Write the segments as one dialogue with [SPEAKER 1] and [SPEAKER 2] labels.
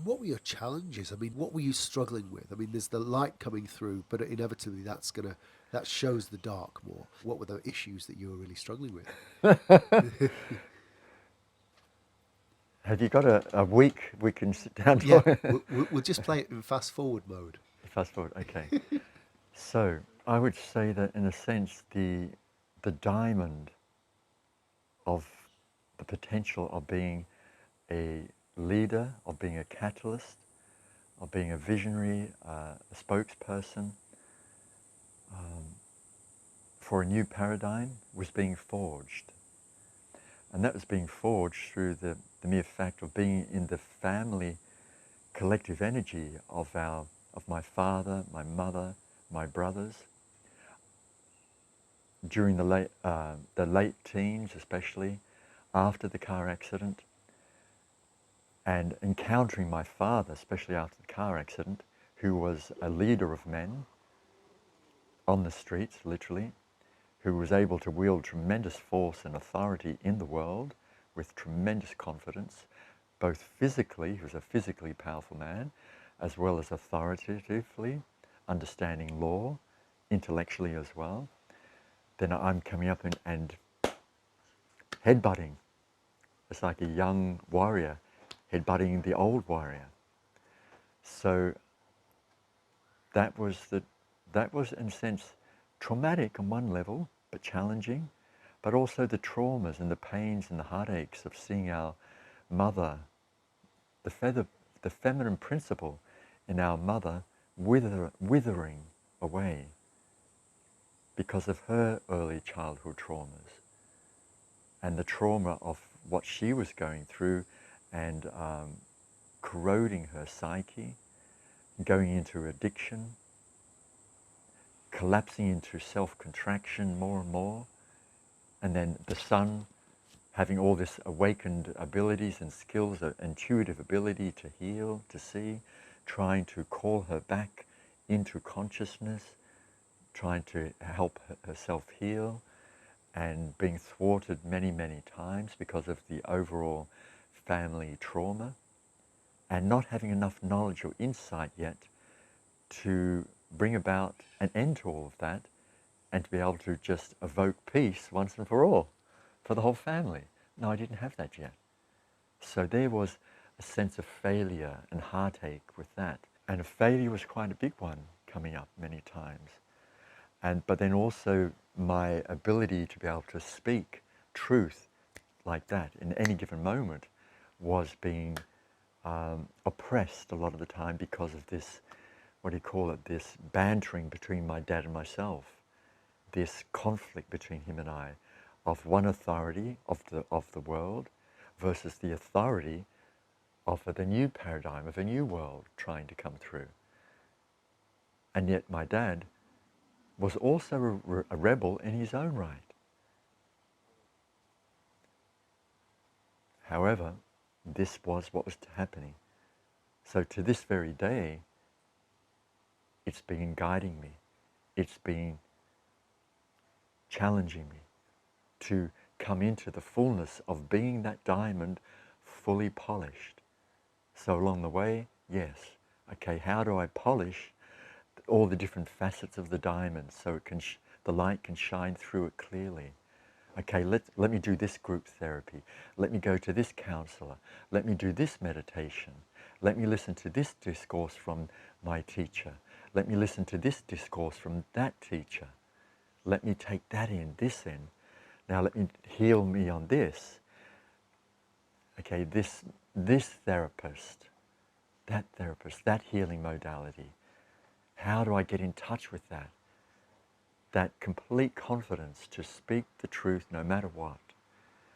[SPEAKER 1] what were your challenges? I mean, what were you struggling with? I mean, there's the light coming through, but inevitably that shows the dark more. What were the issues that you were really struggling with?
[SPEAKER 2] Have you got a week we can sit down
[SPEAKER 1] Yeah,
[SPEAKER 2] talk?
[SPEAKER 1] we'll just play it in fast forward mode.
[SPEAKER 2] Fast forward, okay. So I would say that in a sense the diamond of the potential of being a leader, of being a catalyst, of being a visionary, a spokesperson for a new paradigm was being forged. And that was being forged through the mere fact of being in the family collective energy of my father, my mother, my brothers. During the late teens, especially after the car accident, and encountering my father, especially after the car accident, who was a leader of men on the streets, literally, who was able to wield tremendous force and authority in the world with tremendous confidence, both physically, he was a physically powerful man, as well as authoritatively, understanding law, intellectually as well. Then I'm coming up and headbutting. It's like a young warrior headbutting the old warrior. So that was in a sense traumatic on one level, but challenging, but also the traumas and the pains and the heartaches of seeing our mother, the feminine principle in our mother withering away because of her early childhood traumas and the trauma of what she was going through and corroding her psyche, going into addiction, collapsing into self-contraction more and more, and then the son having all this awakened abilities and skills, intuitive ability to heal, to see, trying to call her back into consciousness, trying to help herself heal, and being thwarted many, many times because of the overall family trauma, and not having enough knowledge or insight yet to bring about an end to all of that and to be able to just evoke peace once and for all for the whole family. No, I didn't have that yet. So there was a sense of failure and heartache with that. And a failure was quite a big one coming up many times. But then also my ability to be able to speak truth like that in any given moment was being oppressed a lot of the time because of this, what do you call it, this bantering between my dad and myself, this conflict between him and I, of one authority of the world versus the authority of the new paradigm of a new world trying to come through. And yet my dad was also a rebel in his own right. However, this was what was happening. So to this very day, it's been guiding me. It's been challenging me to come into the fullness of being that diamond fully polished. So along the way, yes, okay, how do I polish all the different facets of the diamond so it can the light can shine through it clearly? Okay, let me do this group therapy. Let me go to this counselor. Let me do this meditation. Let me listen to this discourse from my teacher. Let me listen to this discourse from that teacher. Let me take that in, this in. Now let me heal me on this. Okay, this therapist, that healing modality. How do I get in touch with that? That complete confidence to speak the truth no matter what,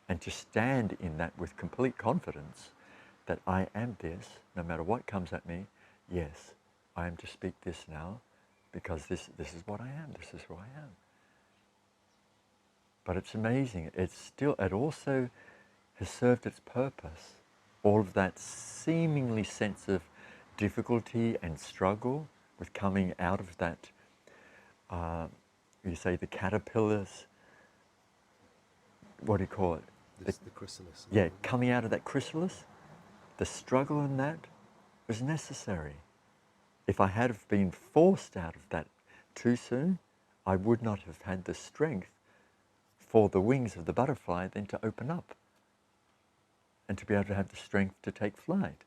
[SPEAKER 2] and to stand in that with complete confidence that I am this, no matter what comes at me. Yes, I am to speak this now because this is what I am, this is who I am. But it's amazing, it also has served its purpose. All of that seemingly sense of difficulty and struggle with coming out of that, you say the caterpillars, what do you call it?
[SPEAKER 1] The chrysalis.
[SPEAKER 2] Yeah, coming out of that chrysalis, the struggle in that was necessary. If I had have been forced out of that too soon, I would not have had the strength for the wings of the butterfly then to open up and to be able to have the strength to take flight.